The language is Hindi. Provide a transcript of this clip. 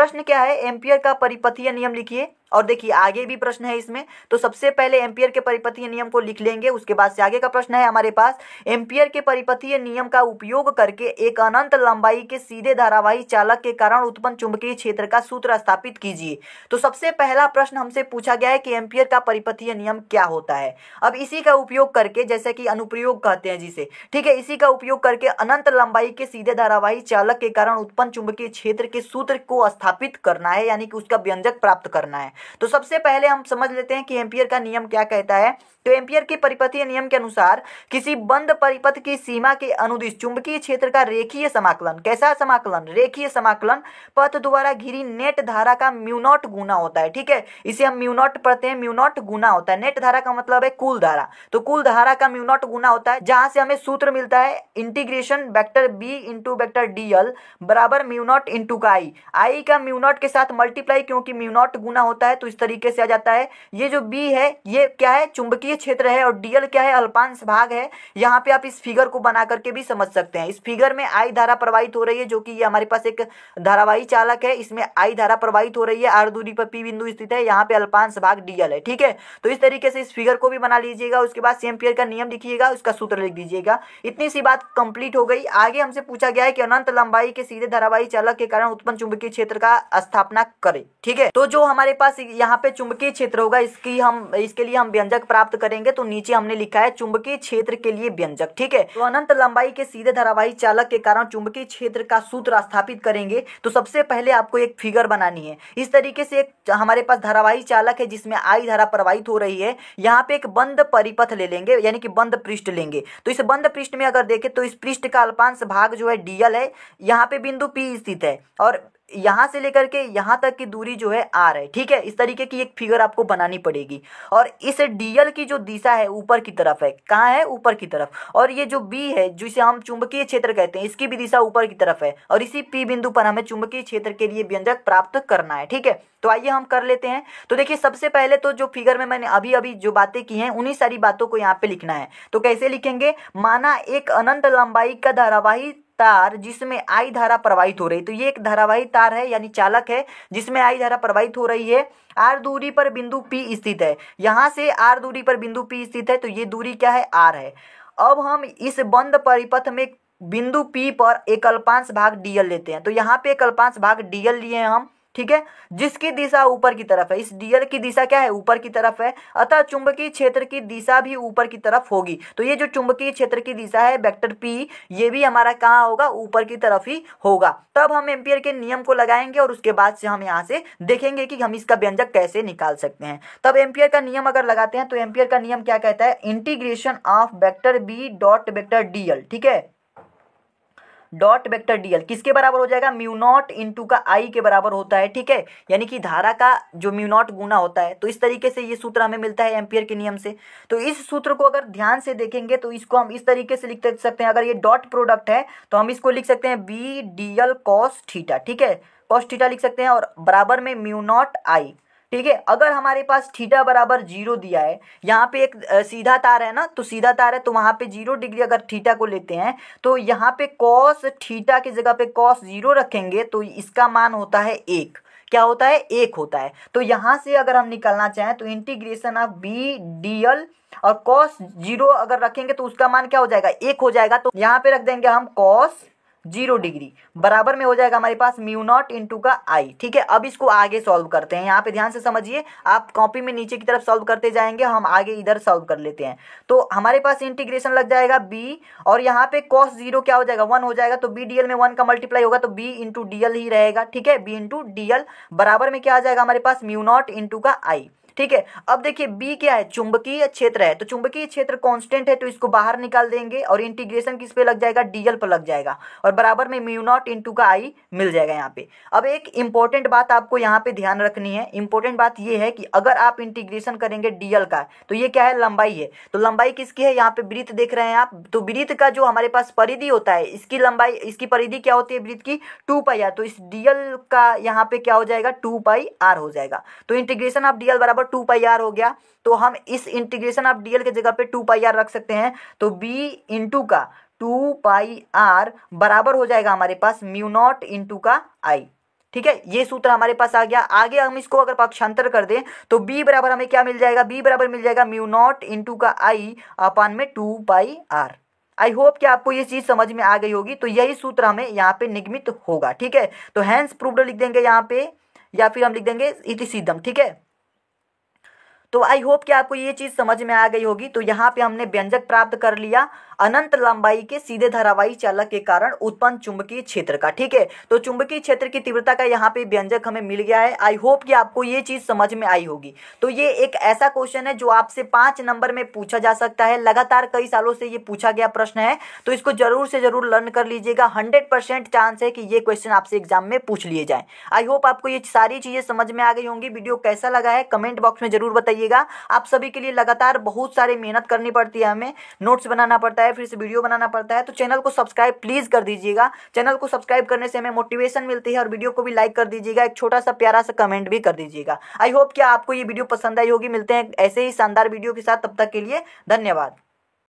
प्रश्न क्या है, एम्पियर का परिपथीय नियम लिखिए। और देखिए आगे भी प्रश्न है इसमें, तो सबसे पहले एम्पियर के परिपथीय नियम को लिख लेंगे, उसके बाद से आगे का प्रश्न है हमारे पास, एम्पियर के परिपथीय नियम का उपयोग करके एक अनंत लंबाई के सीधे धारावाही चालक के कारण उत्पन्न चुंबकीय क्षेत्र का सूत्र स्थापित कीजिए। तो सबसे पहला प्रश्न हमसे पूछा गया है कि एम्पियर का परिपथीय नियम क्या होता है। अब इसी का उपयोग करके, जैसे कि अनुप्रयोग कहते हैं जिसे, ठीक है, इसी का उपयोग करके अनंत लंबाई के सीधे धारावाही चालक के कारण उत्पन्न चुंबकीय क्षेत्र के सूत्र को स्थापित करना है, यानी कि उसका व्यंजक प्राप्त करना है। तो सबसे पहले हम समझ लेते हैं कि एम्पियर का नियम क्या कहता है। तो एम्पियर के परिपथीय नियम के अनुसार किसी बंद परिपथ की सीमा के अनुदिश चुंबकीय क्षेत्र का रेखीय समाकलन, कैसा समाकलन, रेखीय समाकलन पथ द्वारा घिरी नेट धारा का म्यू नॉट गुना होता है। ठीक है, इसे हम म्यू नॉट पढ़ते हैं, म्यू नॉट गुना होता है। नेट धारा का मतलब है कुल धारा, तो कुल धारा का म्यू नॉट गुना होता है, जहां से हमें सूत्र मिलता है integration vector B into vector d l बराबर म्यू नॉट इंटू का आई का म्यू नॉट के साथ मल्टीप्लाई, क्योंकि म्यू नॉट गुना होता है तो इस तरीके से आ जाता है। ये जो बी है ये क्या है, चुंबकीय क्षेत्र है, और डीएल क्या है, अल्पांश भाग है। यहाँ पे आप इस फिगर को बना करके भी समझ सकते हैं। इस फिगर में आई धारा प्रवाहित हो रही है, जो कि ये हमारे पास एक धारावाही चालक है, इसमें आई धारा प्रवाहित हो रही है, आर दूरी पर पी बिंदु स्थित है, यहाँ पे अल्पांश भाग डीएल है। ठीक है, तो इस तरीके से इस फिगर को भी बना लीजिएगा, उसके बाद एम्पियर का नियम लिखिएगा, उसका सूत्र लिख दीजिएगा। इतनी सी बात कंप्लीट हो गई। आगे हमसे पूछा गया है कि अनंत लंबाई के सीधे धारावाही चालक के कारण उत्पन्न चुंबकीय क्षेत्र का स्थापना करें। ठीक है, तो जो हमारे पास यहाँ पे चुंबकीय क्षेत्र होगा, इसके लिए हम व्यंजक प्राप्त करेंगे। तो नीचे हमने लिखा है चुंबकीय क्षेत्र के लिए व्यंजक। ठीक है, तो अनंत लंबाई के सीधे धारावाही चालक के कारण चुंबकीय क्षेत्र का सूत्र स्थापित करेंगे। तो सबसे पहले आपको एक फिगर बनानी है। इस तरीके से एक हमारे पास धारावाही चालक है जिसमें आई धारा प्रवाहित हो रही है। यहाँ पे एक बंद परिपथ ले लेंगे, यानी कि बंद पृष्ठ लेंगे। तो इस बंद पृष्ठ में अगर देखें तो इस पृष्ठ का अल्पांश भाग जो है डीएल है, यहाँ पे बिंदु पी स्थित है, और यहाँ से लेकर के यहाँ तक की दूरी जो है आर है। ठीक है, इस तरीके की एक फिगर आपको बनानी पड़ेगी। और इस डीएल की जो दिशा है ऊपर की तरफ है, कहाँ है, ऊपर की तरफ। और ये जो बी है जिसे हम चुंबकीय क्षेत्र कहते हैं, इसकी भी दिशा ऊपर की तरफ है, और इसी पी बिंदु पर हमें चुंबकीय क्षेत्र के लिए व्यंजक प्राप्त करना है। ठीक है, तो आइए हम कर लेते हैं। तो देखिए सबसे पहले तो जो फिगर में मैंने अभी अभी जो बातें की हैं, उन्हीं सारी बातों को यहाँ पे लिखना है। तो कैसे लिखेंगे, माना एक अनंत लंबाई का धारावाही तार जिसमें आई धारा प्रवाहित हो रही है। तो ये एक धारावाही तार है, यानी चालक है, जिसमें आई धारा प्रवाहित हो रही है। आर दूरी पर बिंदु पी स्थित है, यहाँ से आर दूरी पर बिंदु पी स्थित है, तो ये दूरी क्या है, आर है। अब हम इस बंद परिपथ में बिंदु पी पर एक अल्पांश भाग डीएल लेते हैं। तो यहाँ पे एक अल्पांश भाग डीएल लिए हैं हम। ठीक है, जिसकी दिशा ऊपर की तरफ है, इस डीएल की दिशा क्या है, ऊपर की तरफ है, अतः चुंबकीय क्षेत्र की दिशा भी ऊपर की तरफ होगी। तो ये जो चुंबकीय क्षेत्र की दिशा है वेक्टर पी, ये भी हमारा कहाँ होगा, ऊपर की तरफ ही होगा। तब हम एम्पियर के नियम को लगाएंगे, और उसके बाद से हम यहाँ से देखेंगे कि हम इसका व्यंजक कैसे निकाल सकते हैं। तब एम्पियर का नियम अगर लगाते हैं तो एम्पियर का नियम क्या कहता है, integration of vector B dot vector d l. ठीक है, डॉट वेक्टर डीएल किसके बराबर हो जाएगा, म्यू नॉट इंटू का आई के बराबर होता है। ठीक है, यानी कि धारा का जो म्यू नॉट गुना होता है। तो इस तरीके से ये सूत्र हमें मिलता है एम्पियर के नियम से। तो इस सूत्र को अगर ध्यान से देखेंगे तो इसको हम इस तरीके से लिख सकते हैं। अगर ये डॉट प्रोडक्ट है तो हम इसको लिख सकते हैं बी डीएल कॉस थीटा। ठीक है, कॉस थीटा लिख सकते हैं, और बराबर में म्यू नॉट आई। ठीक है, अगर हमारे पास थीटा बराबर 0 दिया है, यहाँ पे एक सीधा तार है ना, तो सीधा तार है, तो वहाँ पे 0 डिग्री अगर थीटा को लेते हैं, तो यहाँ पे कॉस थीटा की जगह पे कॉस 0 रखेंगे, तो इसका मान होता है 1। क्या होता है, 1 होता है। तो यहाँ से अगर हम निकालना चाहें तो इंटीग्रेशन ऑफ बी डीएल और कॉस 0 अगर रखेंगे तो उसका मान क्या हो जाएगा, 1 हो जाएगा। तो यहाँ पे रख देंगे हम कॉस 0 डिग्री, बराबर में हो जाएगा हमारे पास म्यू नॉट इंटू का आई। ठीक है, अब इसको आगे सॉल्व करते हैं। यहाँ पे ध्यान से समझिए, आप कॉपी में नीचे की तरफ सॉल्व करते जाएंगे, हम आगे इधर सॉल्व कर लेते हैं। तो हमारे पास इंटीग्रेशन लग जाएगा बी, और यहाँ पे cos 0 क्या हो जाएगा, 1 हो जाएगा। तो बी डीएल में 1 का मल्टीप्लाई होगा, तो बी इंटू डीएल ही रहेगा। ठीक है, बी इंटू डीएल बराबर में क्या आ जाएगा हमारे पास, म्यू नॉट इंटू का आई। ठीक है, अब देखिए बी क्या है, चुंबकीय क्षेत्र है। तो चुंबकीय क्षेत्र कांस्टेंट है, तो इसको बाहर निकाल देंगे, और इंटीग्रेशन किस पे लग जाएगा, डीएल पर लग जाएगा, और बराबर में म्यू नॉट इंटू का आई मिल जाएगा यहाँ पे। अब एक इंपॉर्टेंट बात आपको यहाँ पे ध्यान रखनी है। इंपॉर्टेंट बात ये है कि अगर आप इंटीग्रेशन करेंगे डीएल का, तो ये क्या है, लंबाई है। तो लंबाई किसकी है, यहाँ पे वृत्त देख रहे हैं आप, तो वृत्त का जो हमारे पास परिधि होता है, इसकी लंबाई, इसकी परिधि क्या होती है वृत्त की, 2πr। तो इस डीएल का यहाँ पे क्या हो जाएगा, 2πr हो जाएगा। तो इंटीग्रेशन ऑफ डीएल बराबर 2πr हो गया। तो हम इस इंटीग्रेशन ऑफ डीएल की जगह पे 2πr रख सकते हैं। तो b इंटू का 2πr बराबर हो जाएगा हमारे पास म्यू नॉट इंटू का आई। ठीक है, ये सूत्र हमारे पास आ गया। आगे हम इसको अगर पक्षांतर कर दें तो b बराबर हमें क्या मिल जाएगा, b बराबर मिल जाएगा म्यू नॉट इंटू का आई अपान में 2 r। आई होप कि आपको ये चीज समझ में आ गई होगी। तो यही सूत्र हमें यहाँ पे निगमित होगा। ठीक है, तो हैंस प्रूव्ड लिख देंगे यहाँ पे, या फिर हम लिख देंगे इति सिद्धम। ठीक है, तो आई होप कि आपको ये चीज समझ में आ गई होगी। तो यहाँ पे हमने व्यंजक प्राप्त कर लिया अनंत लंबाई के सीधे धारावाही चालक के कारण उत्पन्न चुंबकीय क्षेत्र का। ठीक है, तो चुंबकीय क्षेत्र की तीव्रता का यहाँ पे व्यंजक हमें मिल गया है। आई होप कि आपको ये चीज समझ में आई होगी। तो ये एक ऐसा क्वेश्चन है जो आपसे 5 नंबर में पूछा जा सकता है, लगातार कई सालों से ये पूछा गया प्रश्न है। तो इसको जरूर से जरूर लर्न कर लीजिएगा, 100% चांस है कि ये क्वेश्चन आपसे एग्जाम में पूछ लिए जाए। आई होप आपको ये सारी चीजें समझ में आ गई होंगी। वीडियो कैसा लगा है कमेंट बॉक्स में जरूर बताइएगा। आप सभी के लिए लगातार बहुत सारी मेहनत करनी पड़ती है, हमें नोट्स बनाना पड़ता है, फिर से वीडियो बनाना पड़ता है। तो चैनल को सब्सक्राइब प्लीज कर दीजिएगा। चैनल को सब्सक्राइब करने से हमें मोटिवेशन मिलती है, और वीडियो को भी लाइक कर दीजिएगा, एक छोटा सा प्यारा सा कमेंट भी कर दीजिएगा। आई होप कि आपको ये वीडियो पसंद आई होगी। मिलते हैं ऐसे ही शानदार वीडियो के साथ, तब तक के लिए धन्यवाद।